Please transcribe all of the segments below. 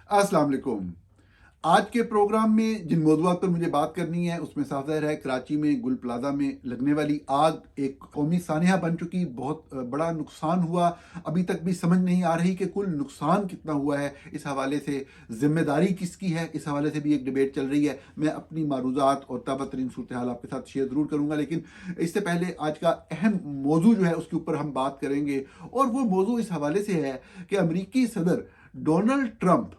अस्सलाम वालेकुम। आज के प्रोग्राम में जिन मौज़ूआत पर मुझे बात करनी है उसमें साफ ज़ाहिर है कराची में गुल प्लाजा में लगने वाली आग एक कौमी सानिया बन चुकी। बहुत बड़ा नुकसान हुआ। अभी तक भी समझ नहीं आ रही कि कुल नुकसान कितना हुआ है। इस हवाले से जिम्मेदारी किसकी है, इस हवाले से भी एक डिबेट चल रही है। मैं अपनी मारूज़ात और ताज़ा तरीन सूरत हाल आपके साथ शेयर ज़रूर करूँगा, लेकिन इससे पहले आज का अहम मौजू जो है उसके ऊपर हम बात करेंगे। और वो मौजू इस हवाले से है कि अमरीकी सदर डोनाल्ड ट्रंप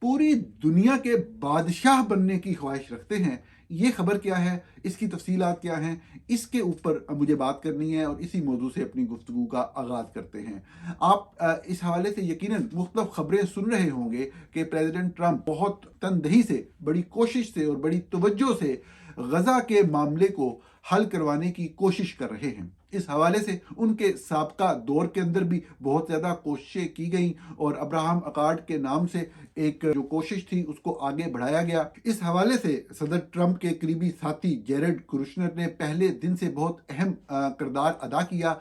पूरी दुनिया के बादशाह बनने की ख्वाहिश रखते हैं। ये खबर क्या है, इसकी तफसीलात क्या हैं, इसके ऊपर मुझे बात करनी है और इसी मौजू से अपनी गुफ्तगू का आगाज़ करते हैं। आप इस हवाले से यकीनन मुख्तलिफ खबरें सुन रहे होंगे कि प्रेसिडेंट ट्रंप बहुत तनदही से, बड़ी कोशिश से और बड़ी तवज्जो से गजा के मामले को हल करवाने की कोशिश कर रहे हैं। इस हवाले से उनके साबका दौर के अंदर भी बहुत ज़्यादा कोशिशें की गई और अब्राहम अकॉर्ड के नाम से एक जो कोशिश थी उसको आगे बढ़ाया गया। इस हवाले से सदर ट्रंप के करीबी साथी जेरेड कुशनर ने पहले दिन से बहुत अहम किरदार अदा किया।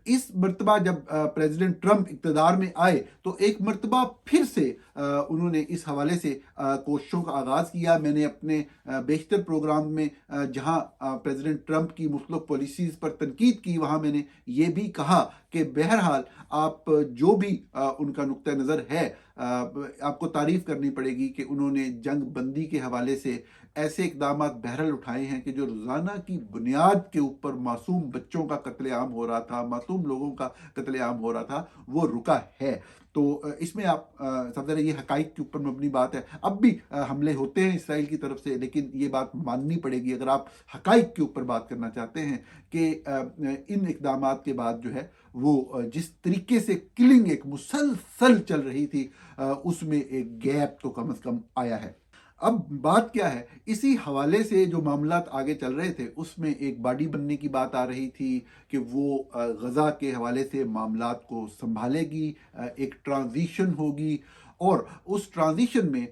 इस मरतबा जब प्रेसिडेंट ट्रंप इक़्तिदार में आए तो एक मरतबा फिर से उन्होंने इस हवाले से कोशिशों का आगाज़ किया। मैंने अपने बेशतर प्रोग्राम में जहां प्रेसिडेंट ट्रंप की मुख्तलिफ पॉलिसीज़ पर तनकीद की, वहां मैंने ये भी कहा कि बहरहाल आप जो भी उनका नुक्ता नज़र है, आपको तारीफ़ करनी पड़ेगी कि उन्होंने जंग बंदी के हवाले से ऐसे इकदाम बहरहाल उठाए हैं कि जो रोज़ाना की बुनियाद के ऊपर मासूम बच्चों का कत्लेआम हो रहा था, मासूम लोगों का कत्लेआम हो रहा था, वो रुका है। तो इसमें आप सब ये हकाइक के ऊपर मबनी बात है। अब भी हमले होते हैं इसराइल की तरफ से, लेकिन ये बात माननी पड़ेगी अगर आप हकाइक के ऊपर बात करना चाहते हैं कि इन इकदामात के बाद जो है वो जिस तरीके से किलिंग एक मुसलसल चल रही थी, उसमें एक गैप तो कम से कम आया है। अब बात क्या है, इसी हवाले से जो मामलात आगे चल रहे थे उसमें एक बॉडी बनने की बात आ रही थी कि वो गज़ा के हवाले से मामलात को संभालेगी, एक ट्रांजिशन होगी और उस ट्रांजिशन में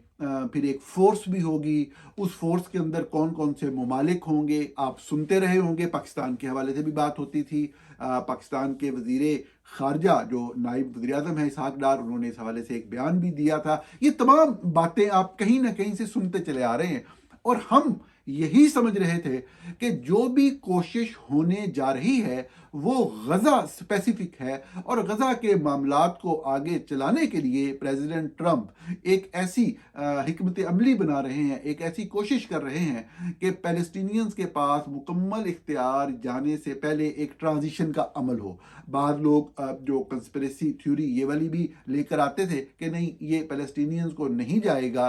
फिर एक फ़ोर्स भी होगी। उस फोर्स के अंदर कौन कौन से ममालिक होंगे आप सुनते रहे होंगे। पाकिस्तान के हवाले से भी बात होती थी। पाकिस्तान के वज़ीरे ख़ारजा जो नायब वज़ीर आज़म है इसहाक डार, उन्होंने इस हवाले से एक बयान भी दिया था। ये तमाम बातें आप कहीं ना कहीं से सुनते चले आ रहे हैं और हम यही समझ रहे थे कि जो भी कोशिश होने जा रही है वो गज़ा स्पेसिफिक है और गज़ा के मामलात को आगे चलाने के लिए प्रेसिडेंट ट्रंप एक ऐसी हिकमत अमली बना रहे हैं, एक ऐसी कोशिश कर रहे हैं कि पैलेस्टीनियंस के पास मुकम्मल इख्तियार जाने से पहले एक ट्रांजिशन का अमल हो। बाद लोग जो कंस्पिरेसी थ्योरी ये वाली भी लेकर आते थे कि नहीं, ये पैलेस्टीनियंस को नहीं जाएगा,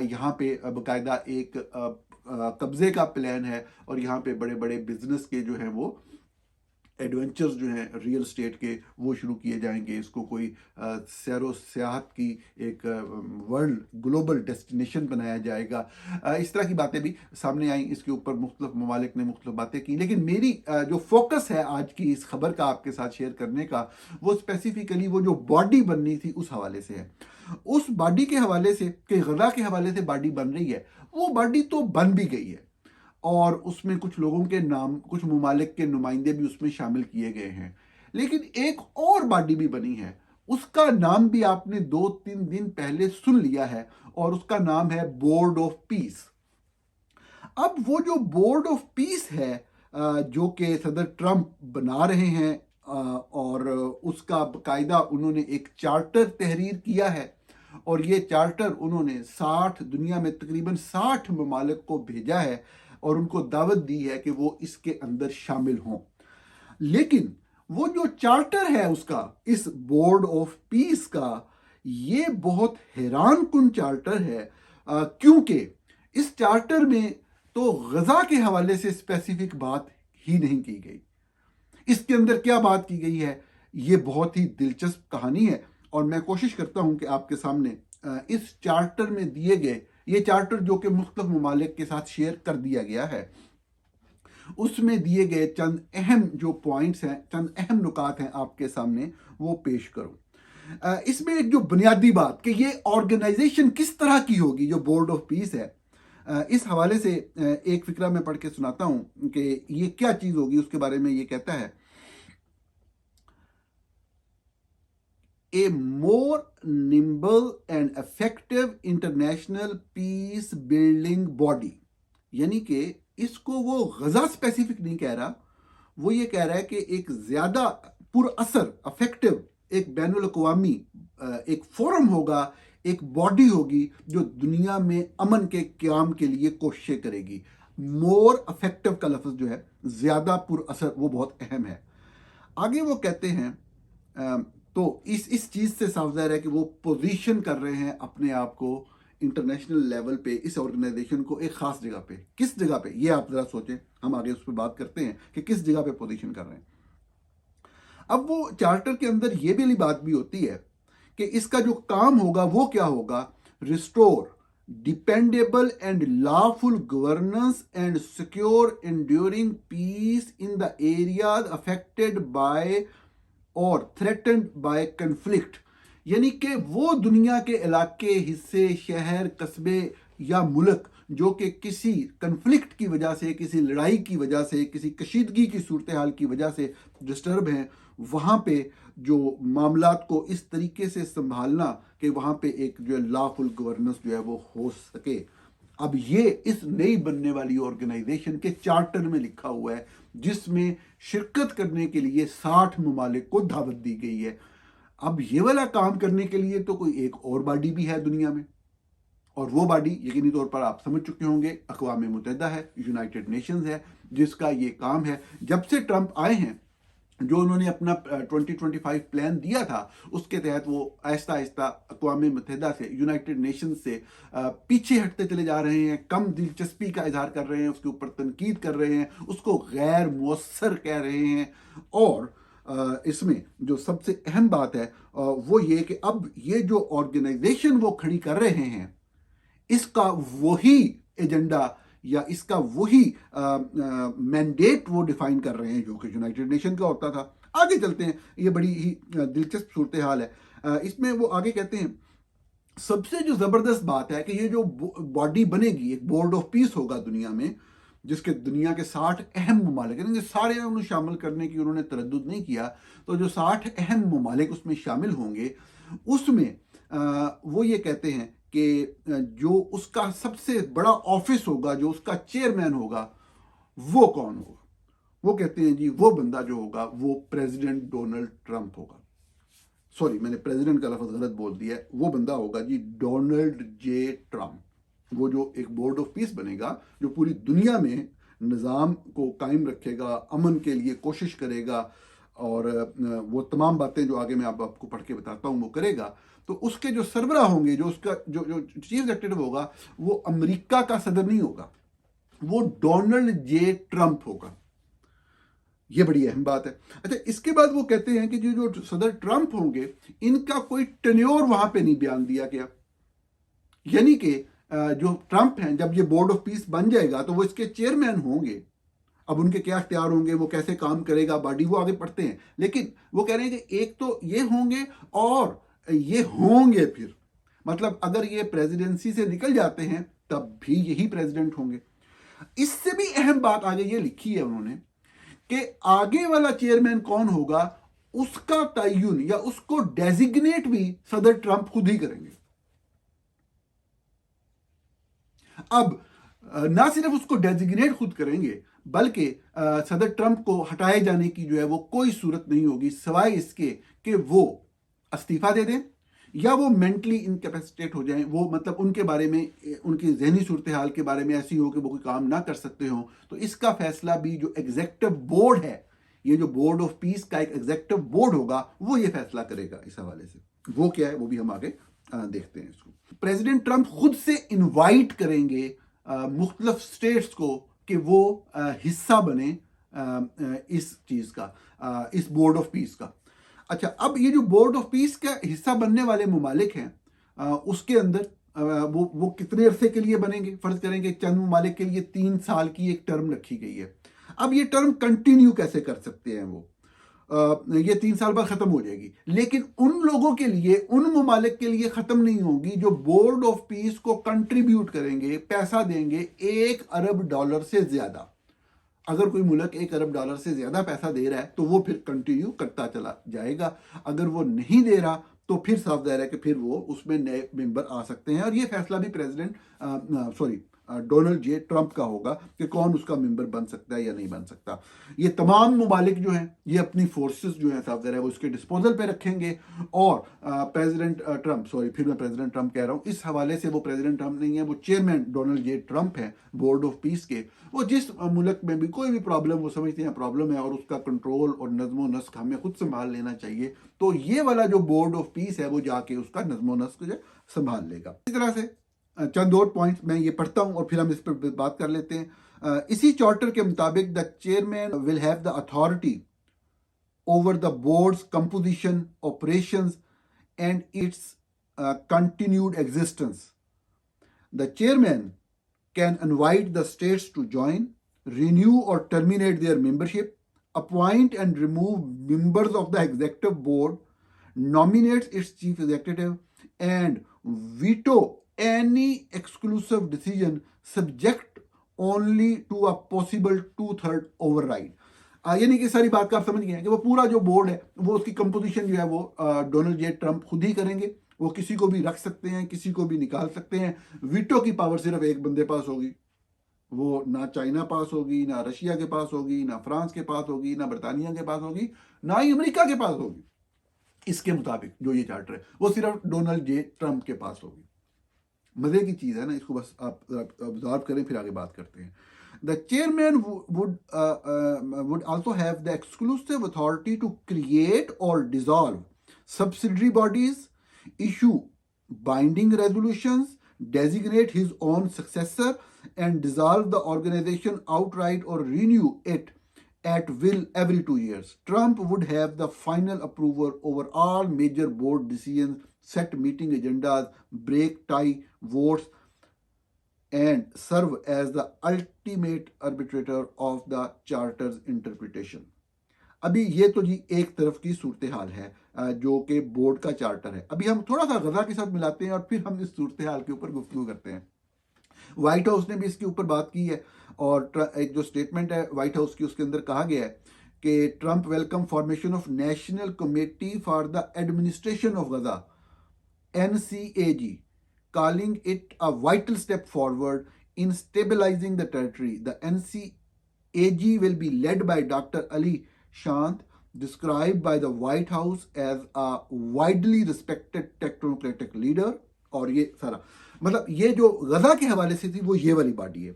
यहाँ पे बाकायदा एक कब्जे का प्लान है और यहाँ पे बड़े बड़े बिजनेस के जो हैं वो एडवेंचर्स जो हैं रियल स्टेट के वो शुरू किए जाएंगे। इसको कोई सैरो सियाहत की एक वर्ल्ड ग्लोबल डेस्टिनेशन बनाया जाएगा। इस तरह की बातें भी सामने आई। इसके ऊपर मुख्तलिफ ममालिक ने मुख्तलिफ बातें की, लेकिन मेरी जो फोकस है आज की इस खबर का आपके साथ शेयर करने का, वो स्पेसिफिकली वो जो बॉडी बननी थी उस हवाले से है। उस बॉडी के हवाले से कि गज़ा के हवाले से बॉडी बन रही है, वो बॉडी तो बन भी गई है और उसमें कुछ लोगों के नाम, कुछ ममालिक के नुमाइंदे भी उसमें शामिल किए गए हैं। लेकिन एक और बॉडी भी बनी है, उसका नाम भी आपने 2-3 दिन पहले सुन लिया है और उसका नाम है बोर्ड ऑफ पीस। अब वो जो बोर्ड ऑफ पीस है जो कि सदर ट्रंप बना रहे हैं, और उसका बाकायदा उन्होंने एक चार्टर तहरीर किया है और ये चार्टर उन्होंने 60 दुनिया में तकरीबन 60 ममालिक को भेजा है और उनको दावत दी है कि वो इसके अंदर शामिल हों। लेकिन वो जो चार्टर है उसका, इस बोर्ड ऑफ पीस का, ये बहुत हैरान कुन चार्टर है, क्योंकि इस चार्टर में तो गजा के हवाले से स्पेसिफिक बात ही नहीं की गई। इसके अंदर क्या बात की गई है, ये बहुत ही दिलचस्प कहानी है और मैं कोशिश करता हूं कि आपके सामने इस चार्टर में दिए गए, ये चार्टर जो कि मुख्तलिफ ममालिक के साथ शेयर कर दिया गया है, उसमें दिए गए चंद अहम जो पॉइंट्स हैं, चंद अहम नुकात हैं आपके सामने, वो पेश करूं। इसमें एक जो बुनियादी बात कि ये ऑर्गेनाइजेशन किस तरह की होगी जो बोर्ड ऑफ पीस है, इस हवाले से एक फिक्रा मैं पढ़ के सुनाता हूं कि ये क्या चीज होगी। उसके बारे में ये कहता है, a more nimble and effective international peace building body. यानी कि इसको वो गजा स्पेसिफिक नहीं कह रहा, वो ये कह रहा है कि एक ज्यादा पुरअसर इफेक्टिव एक बैनुल अक़वामी एक फोरम होगा, एक बॉडी होगी जो दुनिया में अमन के क़याम के लिए कोशिशें करेगी। मोर इफेक्टिव का लफ्ज़ जो है, ज़्यादा पुरअसर, वो बहुत अहम है। आगे वो कहते हैं तो इस चीज़ से साफ ज़ाहिर है कि वो पोजीशन कर रहे हैं अपने आप को इंटरनेशनल लेवल पे, इस ऑर्गेनाइजेशन को एक ख़ास जगह पे। किस जगह पे, ये आप ज़रा सोचें, हम आगे उस पर बात करते हैं कि किस जगह पे पोजीशन कर रहे हैं। अब वो चार्टर के अंदर ये भी बात भी होती है कि इसका जो काम होगा वो क्या होगा, restore dependable and lawful governance and secure enduring peace in the areas affected by और थ्रेटन्ड बाय कन्फ्लिक्ट। यानी कि वो दुनिया के इलाके, हिस्से, शहर, कस्बे या मुल्क जो कि किसी कन्फ्लिक्ट की वजह से, किसी लड़ाई की वजह से, किसी कशीदगी की सूरत हाल की वजह से डिस्टर्ब हैं, वहाँ पे जो मामलात को इस तरीके से संभालना कि वहाँ पे एक जो है लॉफुल गवर्नेंस जो है वो हो सके। अब ये इस नई बनने वाली ऑर्गेनाइजेशन के चार्टर में लिखा हुआ है, जिसमें शिरकत करने के लिए 60 ममालिक को दावत दी गई है। अब ये वाला काम करने के लिए तो कोई एक और बॉडी भी है दुनिया में, और वो बॉडी यकीनी तौर पर आप समझ चुके होंगे, अक़वाम मुत्तहिदा है, यूनाइटेड नेशंस है, जिसका ये काम है। जब से ट्रंप आए हैं, जो उन्होंने अपना 2025 प्लान दिया था, उसके तहत वो आहिस्ता आहिस्ता अक़वाम मुत्तहिदा से, यूनाइटेड नेशंस से पीछे हटते चले जा रहे हैं, कम दिलचस्पी का इजहार कर रहे हैं, उसके ऊपर तनकीद कर रहे हैं, उसको गैर मुअस्सर कह रहे हैं। और इसमें जो सबसे अहम बात है वो ये कि अब ये जो ऑर्गेनाइजेशन वो खड़ी कर रहे हैं, इसका वही एजेंडा या इसका वही मैंडेट वो डिफाइन कर रहे हैं जो कि यूनाइटेड नेशन का होता था। आगे चलते हैं, ये बड़ी ही दिलचस्प सूरत हाल है। इसमें वो आगे कहते हैं, सबसे जो ज़बरदस्त बात है कि ये जो बॉडी बनेगी, एक बोर्ड ऑफ पीस होगा दुनिया में, जिसके दुनिया के 60 अहम ममालिक, यानी सारे उन्हें शामिल करने की उन्होंने तरद्दुद नहीं किया, तो जो 60 अहम ममालिक उसमें शामिल होंगे, उसमें वो ये कहते हैं कि जो उसका सबसे बड़ा ऑफिस होगा, जो उसका चेयरमैन होगा, वो कौन होगा? वो कहते हैं जी, वो बंदा जो होगा वो प्रेसिडेंट डोनाल्ड ट्रंप होगा। सॉरी, मैंने प्रेसिडेंट का लफ्ज़ गलत बोल दिया है। वो बंदा होगा जी डोनाल्ड जे ट्रंप। वो जो एक बोर्ड ऑफ पीस बनेगा, जो पूरी दुनिया में निज़ाम को कायम रखेगा, अमन के लिए कोशिश करेगा, और वो तमाम बातें जो आगे मैं आपको पढ़ के बताता हूँ वो करेगा। तो उसके जो सरबरा होंगे, जो उसका जो चीफ एग्जीक्यूटिव होगा, वो अमेरिका का सदर नहीं होगा, वो डोनाल्ड जे ट्रंप होगा। ये बड़ी अहम बात है। अच्छा, इसके बाद वो कहते हैं कि जो सदर ट्रंप होंगे, इनका कोई टेन्योर वहां पे नहीं बयान दिया गया। यानी कि जो ट्रंप हैं, जब ये बोर्ड ऑफ पीस बन जाएगा तो वो इसके चेयरमैन होंगे। अब उनके क्या इख्तियार होंगे, वो कैसे काम करेगा बॉडी, वो आगे पढ़ते हैं। लेकिन वो कह रहे हैं कि एक तो ये होंगे और ये होंगे फिर, मतलब अगर ये प्रेसिडेंसी से निकल जाते हैं तब भी यही प्रेसिडेंट होंगे। इससे भी अहम बात आगे ये लिखी है उन्होंने कि आगे वाला चेयरमैन कौन होगा, उसका तयन या उसको डेजिग्नेट भी सदर ट्रंप खुद ही करेंगे। अब ना सिर्फ उसको डेजिग्नेट खुद करेंगे, बल्कि सदर ट्रंप को हटाए जाने की जो है वो कोई सूरत नहीं होगी, सिवाय इसके कि वो इस्तीफा दे दें या वो मेंटली इनकैपेसिटेट हो जाएं। वो मतलब उनके बारे में, उनकी जहनी सूरत हाल के बारे में ऐसी हो कि वो कोई काम ना कर सकते हो, तो इसका फैसला भी जो एग्जेक्टिव बोर्ड है, ये जो बोर्ड ऑफ पीस का एक एग्जेक्टिव बोर्ड होगा, वो ये फैसला करेगा। इस हवाले से वो क्या है वो भी हम आगे देखते हैं। इसको प्रेसिडेंट ट्रंप खुद से इन्वाइट करेंगे मुख्तलिफ स्टेट्स को कि वो हिस्सा बने इस चीज़ का, इस बोर्ड ऑफ पीस का। अच्छा, अब ये जो बोर्ड ऑफ पीस का हिस्सा बनने वाले ममालिक हैं, उसके अंदर वो कितने अरसे के लिए बनेंगे? फर्ज करेंगे चंद ममालिक के लिए 3 साल की एक टर्म रखी गई है। अब ये टर्म कंटिन्यू कैसे कर सकते हैं वो? ये 3 साल बाद ख़त्म हो जाएगी, लेकिन उन लोगों के लिए, उन ममालिक के लिए ख़त्म नहीं होगी जो बोर्ड ऑफ पीस को कंट्रीब्यूट करेंगे, पैसा देंगे $1 अरब से ज़्यादा। अगर कोई मुल्क $1 अरब से ज़्यादा पैसा दे रहा है तो वो फिर कंटिन्यू करता चला जाएगा। अगर वो नहीं दे रहा तो फिर साफ जाहिर है कि फिर वो उसमें नए मेंबर आ सकते हैं, और ये फैसला भी डोनाल्ड जे ट्रंप का होगा कि कौन उसका मेंबर बन सकता है या नहीं बन सकता। ये तमाम ममालिक जो हैं ये अपनी फोर्सेस जो हैं साफ जाहिर है वो उसके डिस्पोजल पे रखेंगे, और प्रेसिडेंट ट्रंप, सॉरी फिर मैं प्रेसिडेंट ट्रंप कह रहा हूँ, इस हवाले से वो प्रेसिडेंट ट्रंप नहीं है, वो चेयरमैन डोनाल्ड जे ट्रंप है बोर्ड ऑफ पीस के। वो जिस मुल्क में भी कोई भी प्रॉब्लम वो समझते हैं प्रॉब्लम है और उसका कंट्रोल और नज्म नस्क हमें खुद संभाल लेना चाहिए, तो ये वाला जो बोर्ड ऑफ पीस है वो जाके उसका नज्म नस्क जो संभाल लेगा। इस तरह से चंद और पॉइंट्स मैं ये पढ़ता हूं और फिर हम इस पर बात कर लेते हैं। इसी चार्टर के मुताबिक the chairman will have the authority over the board's composition, operations, and its continued existence. The chairman can invite the states to join, renew or terminate their membership, appoint and remove members of the executive board, nominates its chief executive, and veto any exclusive decision subject only to a possible two-third override. यानी कि सारी बात का आप समझ गए हैं कि वो पूरा जो बोर्ड है वो उसकी कंपोजिशन जो है वो डोनाल्ड जे ट्रंप खुद ही करेंगे। वो किसी को भी रख सकते हैं, किसी को भी निकाल सकते हैं। वीटो की पावर सिर्फ एक बंदे पास होगी, वो ना चाइना पास होगी, ना रशिया के पास होगी, ना फ्रांस के पास होगी, ना बरतानिया के पास होगी, ना ही अमेरिका के पास होगी। इसके मुताबिक जो ये चार्टर है वो सिर्फ डोनाल्ड जे ट्रंप के पास होगी। मजे की चीज है ना, इसको बस आप ऑब्जर्व करें, फिर आगे बात करते हैं। The chairman would also have the exclusive authority to create or dissolve subsidiary bodies, issue binding resolutions, designate his own successor, and dissolve the organization outright or renew it at will every 2 years. Trump would have the final approval over all major board decisions, set meeting agendas, break tie votes, and serve as the ultimate arbitrator of the charter's interpretation. अभी ये तो जी एक तरफ की सूरत हाल है जो कि board का चार्टर है। अभी हम थोड़ा सा गजा के साथ मिलाते हैं और फिर हम इस सूरत हाल के ऊपर गुफ्तगू करते हैं। व्हाइट हाउस ने भी इसके ऊपर बात की है, और एक जो स्टेटमेंट है व्हाइट हाउस की उसके अंदर कहा गया है कि Trump welcome formation of national committee for the administration of Gaza, NCAG, calling it a vital step forward in stabilizing the territory. The NCAG will be led by Dr. Ali Shant, described by the White House as a widely respected technocratic leader. और ये सारा मतलब ये जो गजा के हवाले से थी वो ये वाली बॉडी है।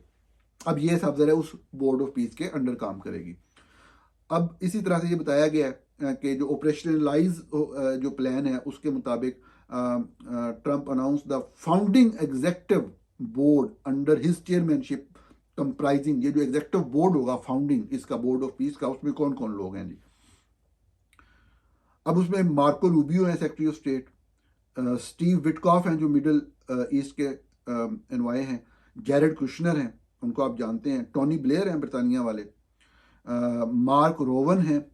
अब ये सब जरा उस बोर्ड ऑफ पीस के अंडर काम करेगी। अब इसी तरह से ये बताया गया है कि जो ऑपरेशनलाइज जो प्लान है उसके मुताबिक Trump announced the founding executive board under his chairmanship comprising, ये जो executive board होगा फाउंडिंग इसका बोर्ड ऑफ पीस का, उसमें कौन कौन लोग हैं जी। अब उसमें मार्को रूबियो है secretary of state, Steve Witkoff हैं जो मिडल ईस्ट के एनवाई हैं, जैरेड कुशनर हैं, उनको आप जानते हैं, टोनी ब्लेयर हैं ब्रिटानिया वाले, मार्क रोवन हैं,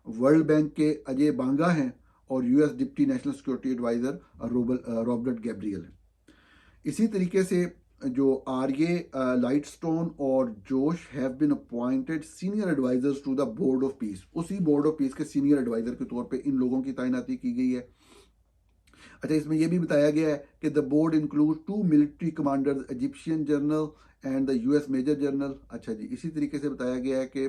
वर्ल्ड बैंक के अजय बांगा हैं, और US deputy national security adviser Robert Gabriel है। इसी तरीके से जो आर्ये लाइटस्टोन और जोश have been appointed senior advisers to the board of peace. उसी बोर्ड ऑफ पीस के सीनियर एडवाइजर के तौर पे इन लोगों की तैनाती की गई है। अच्छा, इसमें यह भी बताया गया है कि the board include 2 military commanders, Egyptian general and the US major general. अच्छा जी, इसी तरीके से बताया गया है कि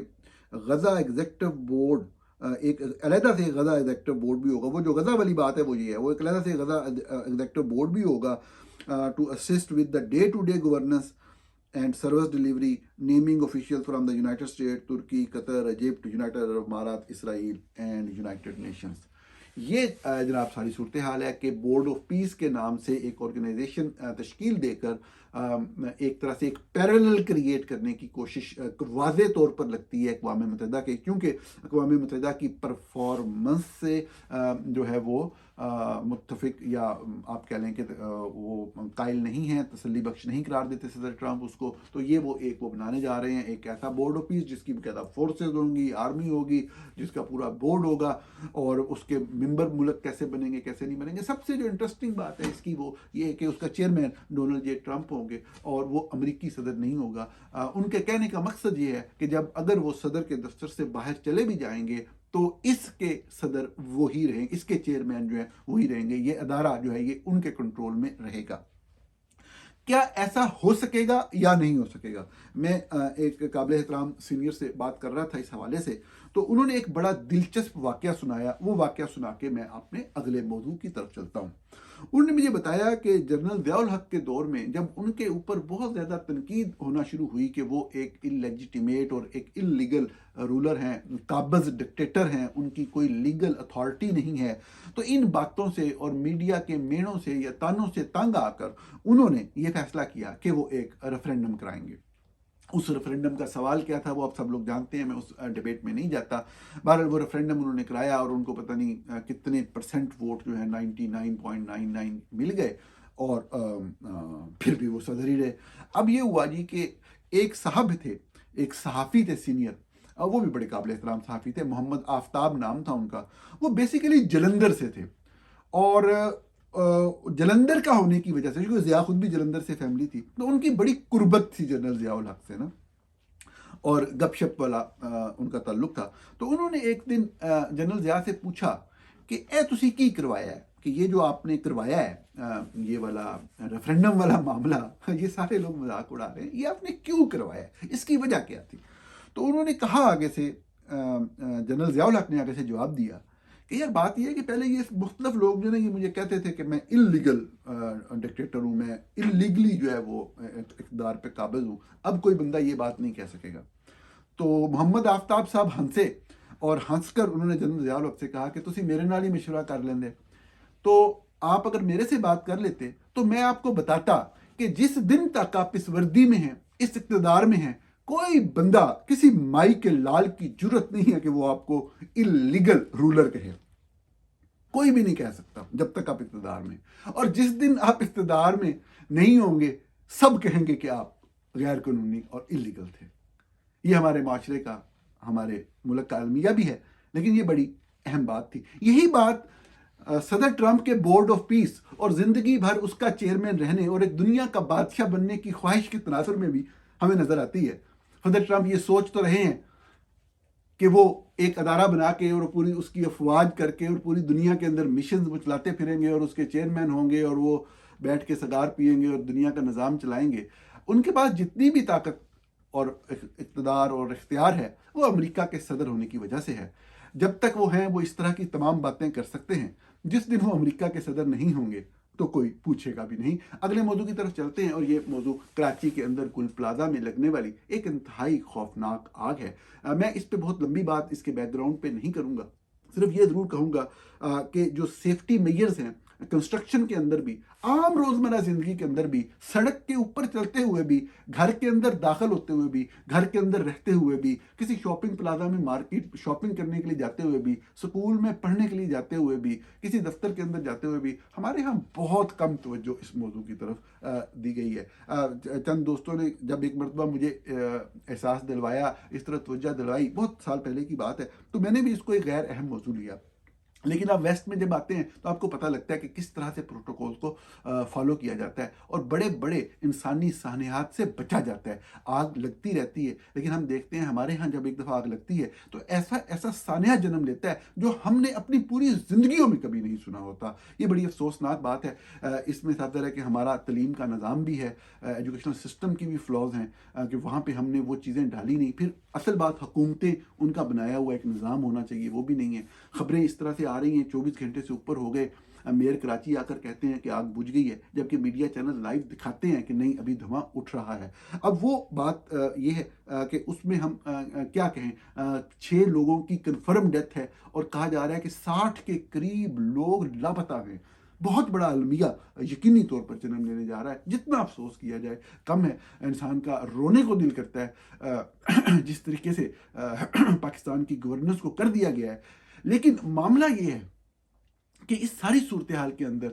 गजा एग्जेक्टिव बोर्ड एक अलहदा से गजा एग्जेक्टिव बोर्ड भी होगा। वो जो गजा वाली बात है वो ये है, वो एक अलहदा से गजा एग्जेक्टिव बोर्ड भी होगा to assist with the day to day governance and service delivery, naming official from the United State, Turkey, Qatar, Egypt, United Arab Emirates, Israel and United Nations. ये जनाब सारी सूरत हाल है कि बोर्ड ऑफ पीस के नाम से एक ऑर्गेनाइजेशन तश्कील देकर एक तरह से एक पैरेलल क्रिएट करने की कोशिश वाज़े तौर पर लगती है अक़वाम मुत्तहिदा के, क्योंकि अक़वाम मुत्तहिदा की परफॉर्मेंस से जो है वो मुत्तफिक या आप कह लें कि वो कायल नहीं है, तसल्ली बख्श नहीं करार देते सदर ट्रंप उसको। तो ये वो बनाने जा रहे हैं एक ऐसा बोर्ड ऑफ पीस जिसकी बकायदा फोर्सेज होंगी, आर्मी होगी, जिसका पूरा बोर्ड होगा, और उसके मेंबर मुल्क कैसे बनेंगे कैसे नहीं बनेंगे। सबसे जो इंटरेस्टिंग बात है इसकी वो ये है कि उसका चेयरमैन डोनाल्ड जे ट्रंप होंगे और वो अमेरिकी सदर नहीं होगा। उनके कहने का मकसद ये है कि जब अगर वो सदर के दफ्तर से बाहर चले भी जाएंगे तो इसके सदर वो ही रहेंगे, इसके चेयरमैन जो है वही रहेंगे, ये अदारा जो है ये उनके कंट्रोल में रहेगा। क्या ऐसा हो सकेगा या नहीं हो सकेगा? मैं एक काबिल एहतराम सीनियर से बात कर रहा था इस हवाले से, तो उन्होंने एक बड़ा दिलचस्प वाकया सुनाया। वो वाकया सुना के मैं अपने अगले मौजू की तरफ चलता हूँ। उन्होंने मुझे बताया कि जनरल ज़ियाउल हक के दौर में जब उनके ऊपर बहुत ज़्यादा तनकीद होना शुरू हुई कि वो एक इलेजिटिमेट और एक इलीगल रूलर हैं, काबज़ डिक्टेटर हैं, उनकी कोई लीगल अथॉरिटी नहीं है, तो इन बातों से और मीडिया के मेड़ों से या तानों से तंग आकर उन्होंने ये फैसला किया कि वो एक रेफरेंडम कराएंगे। उस रेफरेंडम का सवाल क्या था वो आप सब लोग जानते हैं, मैं उस डिबेट में नहीं जाता। बहरहाल वो रेफरेंडम उन्होंने कराया और उनको पता नहीं कितने परसेंट वोट जो है 99.99 मिल गए और फिर भी वो सदर ही रहे। अब ये हुआ जी कि एक साहब थे, एक सहाफ़ी थे सीनियर, वो भी बड़े काबिल एहतराम सहाफ़ी थे, मोहम्मद आफ्ताब नाम था उनका। वो बेसिकली जलंधर से थे और जलंधर का होने की वजह से, क्योंकि ज़िया खुद भी जलंधर से फैमिली थी, तो उनकी बड़ी कुर्बत थी जनरल ज़ियाउल हक से ना, और गपशप वाला उनका ताल्लुक था। तो उन्होंने एक दिन जनरल ज़िया से पूछा कि ए तुसी की करवाया है, कि ये जो आपने करवाया है ये वाला रेफरेंडम वाला मामला, ये सारे लोग मजाक उड़ा रहे हैं, ये आपने क्यों करवाया है, इसकी वजह क्या थी? तो उन्होंने कहा आगे से, जनरल ज़ियाउल हक ने आगे से जवाब दिया कि यार बात यह है कि पहले ये मुख्तलिफ लोग जो ना ये मुझे कहते थे कि मैं इलीगल डिक्टेटर हूँ, मैं इलीगली जो है वो इक़्तिदार पे काबिज हूँ, अब कोई बंदा ये बात नहीं कह सकेगा। तो मोहम्मद आफ्ताब साहब हंसे और हंसकर उन्होंने जनरल ज़ियाउल हक से कहा कि तुसी मेरे नाल ही मशवरा कर लेंदे, तो आप अगर मेरे से बात कर लेते तो मैं आपको बताता कि जिस दिन तक आप इस वर्दी में हैं, इस इक़्तिदार में हैं, कोई बंदा किसी माई के लाल की जुर्रत नहीं है कि वो आपको इलीगल रूलर कहे, कोई भी नहीं कह सकता जब तक आप इक़्तिदार में। और जिस दिन आप इक़्तिदार में नहीं होंगे, सब कहेंगे कि आप गैर कानूनी और इलीगल थे। ये हमारे माशरे का, हमारे मुल्क का अलमिया भी है, लेकिन ये बड़ी अहम बात थी। यही बात सदर ट्रंप के बोर्ड ऑफ पीस और ज़िंदगी भर उसका चेयरमैन रहने और एक दुनिया का बादशाह बनने की ख्वाहिश के तनासुर में भी हमें नज़र आती है। सदर ट्रंप ये सोच तो रहे हैं कि वो एक अदारा बना के और पूरी उसकी अफवाज करके और पूरी दुनिया के अंदर मिशन वो चलाते फिरेंगे और उसके चेयरमैन होंगे और वो बैठ के सगार पिएंगे और दुनिया का निज़ाम चलाएंगे। उनके पास जितनी भी ताकत और इक़्तिदार और इख्तियार है वो अमेरिका के सदर होने की वजह से है। जब तक वो हैं वो इस तरह की तमाम बातें कर सकते हैं। जिस दिन वो अमेरिका के सदर नहीं होंगे तो कोई पूछेगा भी नहीं। अगले मौजू की तरफ चलते हैं और ये मौजू कराची के अंदर गुल प्लाजा में लगने वाली एक इंतहाई खौफनाक आग है। मैं इस पर बहुत लंबी बात इसके बैकग्राउंड पे नहीं करूँगा, सिर्फ ये ज़रूर कहूँगा कि जो सेफ्टी मेजर्स हैं कंस्ट्रक्शन के अंदर भी, आम रोज़मर्रा ज़िंदगी के अंदर भी, सड़क के ऊपर चलते हुए भी, घर के अंदर दाखिल होते हुए भी, घर के अंदर रहते हुए भी, किसी शॉपिंग प्लाजा में मार्केट शॉपिंग करने के लिए जाते हुए भी, स्कूल में पढ़ने के लिए जाते हुए भी, किसी दफ्तर के अंदर जाते हुए भी, हमारे यहाँ बहुत कम तवज्जो इस मौजू की तरफ दी गई है। चंद दोस्तों ने जब एक मरतबा मुझे एहसास दिलवाया, इस तरह तवज्जो दिलवाई, बहुत साल पहले की बात है, तो मैंने भी इसको एक गैर अहम मौजू लिया। लेकिन आप वेस्ट में जब आते हैं तो आपको पता लगता है कि किस तरह से प्रोटोकॉल को फॉलो किया जाता है और बड़े बड़े इंसानी सानेहात से बचा जाता है। आग लगती रहती है, लेकिन हम देखते हैं हमारे यहाँ जब एक दफ़ा आग लगती है तो ऐसा ऐसा सानेहा जन्म लेता है जो हमने अपनी पूरी ज़िंदगियों में कभी नहीं सुना होता। ये बड़ी अफसोसनाक बात है। इसमें साथ है कि हमारा तलीम का निज़ाम भी है, एजुकेशनल सिस्टम की भी फ्लॉज हैं कि वहाँ पर हमने वो चीज़ें डाली नहीं। फिर असल बात हुकूमतें, उनका बनाया हुआ एक निज़ाम होना चाहिए, वो भी नहीं है। ख़बरें इस तरह से आ रही हैं, 24 घंटे से ऊपर हो गए, मेयर कराची आकर कहते हैं कि आग बुझ गई है, जबकि मीडिया चैनल लाइव दिखाते हैं कि नहीं अभी धुआं उठ रहा है। अब वो बात ये है कि उसमें हम क्या कहें, 6 लोगों की कन्फर्म डेथ है और कहा जा रहा है कि 60 के करीब लोग लापता हैं। बहुत बड़ा अलमिया यकीनी तौर पर जन्म लेने जा रहा है। जितना अफसोस किया जाए कम है। इंसान का रोने को दिल करता है जिस तरीके से पाकिस्तान की गवर्नेंस को कर दिया गया है। लेकिन मामला ये है कि इस सारी सूरत हाल के अंदर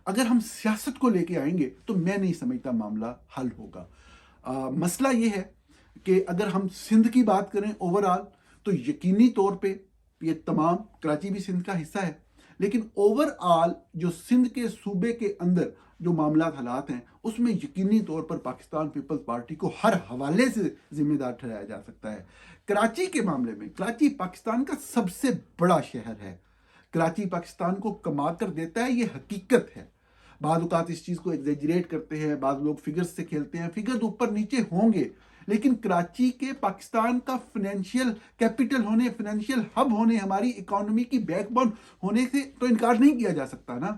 अगर हम सियासत को लेके आएंगे तो मैं नहीं समझता मामला हल होगा। मसला ये है कि अगर हम सिंध की बात करें ओवरऑल तो यकीनी तौर पे ये तमाम, कराची भी सिंध का हिस्सा है, लेकिन ओवरऑल जो सिंध के सूबे के अंदर जो मामलात हालात हैं उसमें यकीनी तौर पर पाकिस्तान पीपल्स पार्टी को हर हवाले से जिम्मेदार ठहराया जा सकता है। कराची के मामले में, कराची पाकिस्तान का सबसे बड़ा शहर है, कराची पाकिस्तान को कमा कर देता है, ये हकीकत है। बाद औक़ात इस चीज़ को एग्जेजरेट करते हैं, बाद लोग फिगर्स से खेलते हैं, फिगर्स ऊपर नीचे होंगे, लेकिन कराची के पाकिस्तान का फाइनेंशियल कैपिटल होने, फाइनेंशियल हब होने, हमारी इकोनॉमी की बैकबोन होने से तो इनकार नहीं किया जा सकता ना।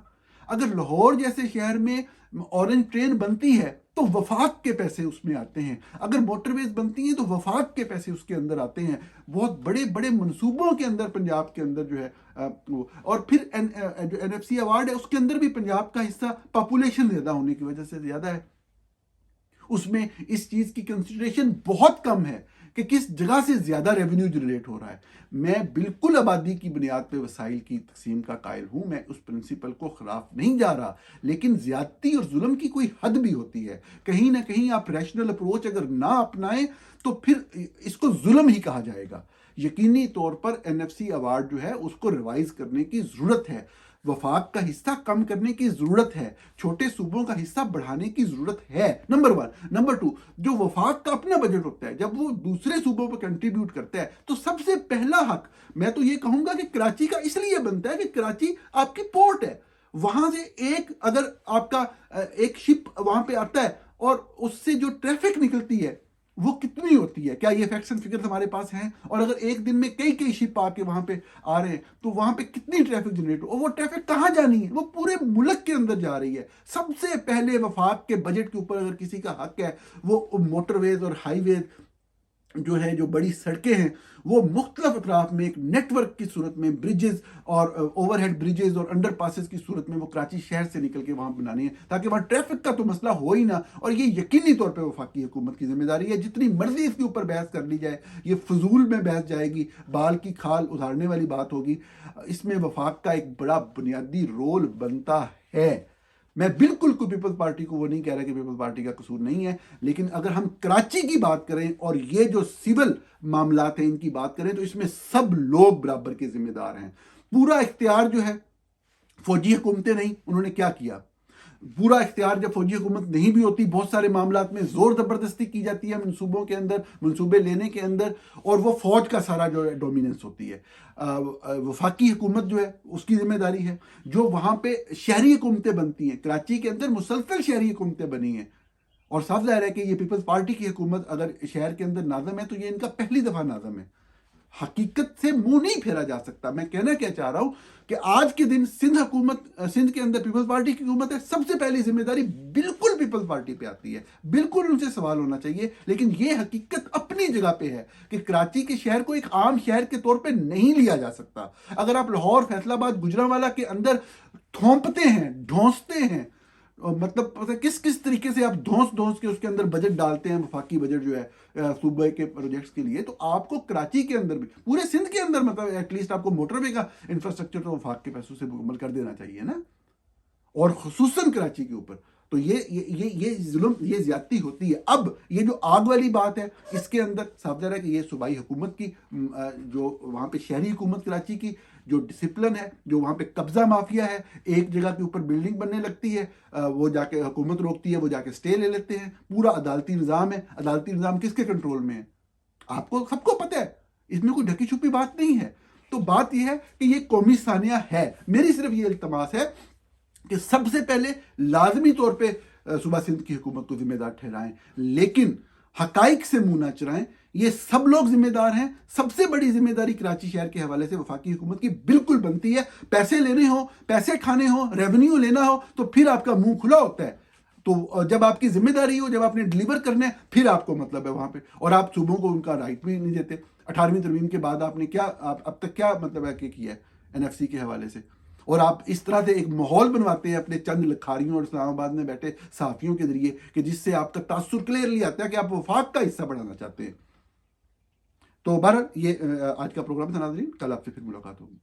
अगर लाहौर जैसे शहर में ऑरेंज ट्रेन बनती है तो वफाक के पैसे उसमें आते हैं, अगर मोटरवेज बनती हैं तो वफाक के पैसे उसके अंदर आते हैं, बहुत बड़े बड़े मंसूबों के अंदर पंजाब के अंदर जो है और फिर जो NFC अवार्ड है उसके अंदर भी पंजाब का हिस्सा पॉपुलेशन ज़्यादा होने की वजह से ज़्यादा है, उसमें इस चीज़ की कंसिडरेशन बहुत कम है कि किस जगह से ज़्यादा रेवेन्यू जनरेट हो रहा है। मैं बिल्कुल आबादी की बुनियाद पे वसाइल की तकसीम का कायल हूँ, मैं उस प्रिंसिपल को खिलाफ नहीं जा रहा, लेकिन ज़्यादती और जुल्म की कोई हद भी होती है। कहीं ना कहीं आप रैशनल अप्रोच अगर ना अपनाएं तो फिर इसको जुल्म ही कहा जाएगा। यकीनी तौर पर NFC अवार्ड जो है उसको रिवाइज करने की ज़रूरत है, वफाक का हिस्सा कम करने की जरूरत है, छोटे सूबों का हिस्सा बढ़ाने की जरूरत है, नंबर 1। नंबर 2, जो वफाक का अपना बजट होता है जब वो दूसरे सूबों पर कंट्रीब्यूट करता है तो सबसे पहला हक मैं तो ये कहूंगा कि कराची का इसलिए बनता है कि कराची आपकी पोर्ट है। वहां से एक अगर आपका एक शिप वहां पे आता है और उससे जो ट्रैफिक निकलती है वो कितनी होती है, क्या ये फैक्ट्स एंड फिगर्स हमारे पास हैं? और अगर एक दिन में कई कई शिप आके वहां पे आ रहे हैं तो वहां पे कितनी ट्रैफिक जनरेट हो, और वो ट्रैफिक कहाँ जानी है? वो पूरे मुल्क के अंदर जा रही है। सबसे पहले वफाक के बजट के ऊपर अगर किसी का हक है वो मोटरवेज और हाईवेज जो है, जो बड़ी सड़कें हैं, वो मुख्तलिफ अतराफ में एक नेटवर्क की सूरत में ब्रिजेस और ओवरहेड ब्रिजेस और अंडर पासेस की सूरत में वो कराची शहर से निकल के वहाँ बनानी है ताकि वहाँ ट्रैफिक का तो मसला हो ही ना। और ये यकीनी तौर पे वफाकी हुकूमत की जिम्मेदारी है। जितनी मर्जी इसके ऊपर बहस कर ली जाए, ये फजूल में बहस जाएगी, बाल की खाल उधारने वाली बात होगी। इसमें वफाक का एक बड़ा बुनियादी रोल बनता है। मैं बिल्कुल कोई पीपल्स पार्टी को वो नहीं कह रहा कि पीपल्स पार्टी का कसूर नहीं है, लेकिन अगर हम कराची की बात करें और ये जो सिविल मामलात हैं इनकी बात करें तो इसमें सब लोग बराबर के जिम्मेदार हैं। पूरा इख्तियार जो है फौजी हुकूमतें नहीं, उन्होंने क्या किया? पूरा इख्तियार जब फौजी हुकूमत नहीं भी होती, बहुत सारे मामलात में जोर जबरदस्ती की जाती है मनसूबों के अंदर, मनसूबे लेने के अंदर, और वो फौज का सारा जो है डोमिनेंस होती है। वफाकी हुकूमत जो है उसकी जिम्मेदारी है। जो वहाँ पे शहरी हुकूमतें बनती हैं, कराची के अंदर मुसलसल शहरी हुकूमतें बनी हैं, और साफ जाहिर है कि ये पीपल्स पार्टी की हुकूमत अगर शहर के अंदर नाज़म है तो ये इनका पहली दफ़ा नाज़म है। हकीकत से मुंह नहीं फेरा जा सकता। मैं कहना क्या चाह रहा हूं कि आज के दिन सिंध के अंदर पीपल्स पार्टी की हुकूमत है, सबसे पहली जिम्मेदारी बिल्कुल पीपल्स पार्टी पे आती है, बिल्कुल उनसे सवाल होना चाहिए। लेकिन यह हकीकत अपनी जगह पे है कि कराची के शहर को एक आम शहर के तौर पे नहीं लिया जा सकता। अगर आप लाहौर, फैसलाबाद, गुजरांवाला के अंदर थोपते हैं, ढोंसते हैं, मतलब पता किस किस तरीके से आप धौंस के उसके अंदर बजट डालते हैं, वफाकी बजट जो है सूबे के प्रोजेक्ट्स के लिए, तो आपको कराची के अंदर भी, पूरे सिंध के अंदर, मतलब एटलीस्ट आपको मोटरवे का इंफ्रास्ट्रक्चर तो वफाक के पैसों से मुकम्मल कर देना चाहिए ना, और खुसूसन कराची के ऊपर। तो ये जुल्म, ये ज्यादती होती है। अब ये जो आग वाली बात है, इसके अंदर साफ ज़ाहिर है कि ये सूबाई हुकूमत की, जो वहाँ पे शहरी हुकूमत कराची की जो डिसिप्लिन है, जो वहाँ पे कब्जा माफिया है, एक जगह के ऊपर बिल्डिंग बनने लगती है, वो जाके हुकूमत रोकती है, वो जाके स्टे ले लेते हैं, पूरा अदालती निज़ाम है। अदालती निज़ाम किसके कंट्रोल में है? आपको सबको पता है, इसमें कोई ढकी छुपी बात नहीं है। तो बात यह है कि ये कौमी सानिया है। मेरी सिर्फ ये इल्तमास है कि सबसे पहले लाजमी तौर पे सूबा सिंध की हुकूमत को जिम्मेदार ठहराएं, लेकिन हकाइक से मुंह ना चुराएं। ये सब लोग जिम्मेदार हैं। सबसे बड़ी जिम्मेदारी कराची शहर के हवाले से वफाकी हुकूमत की बिल्कुल बनती है। पैसे लेने हो, पैसे खाने हो, रेवेन्यू लेना हो तो फिर आपका मुंह खुला होता है। तो जब आपकी जिम्मेदारी हो, जब आपने डिलीवर करना है, फिर आपको मतलब है वहां पे, और आप सूबों को उनका राइट भी नहीं देते। 18वीं तरमीम के बाद आपने क्या अब तक क्या मतलब है कि किया है NFC के हवाले से, और आप इस तरह से एक माहौल बनवाते हैं अपने चंद लखारियों और इस्लामाबाद में बैठे सहाफियों के जरिए कि जिससे आपका तासुर क्लियरली आता है कि आप वफाक का हिस्सा बढ़ाना चाहते हैं। तो बहरहाल ये आज का प्रोग्राम था नाज़रीन, कल आपसे फिर मुलाकात होगी।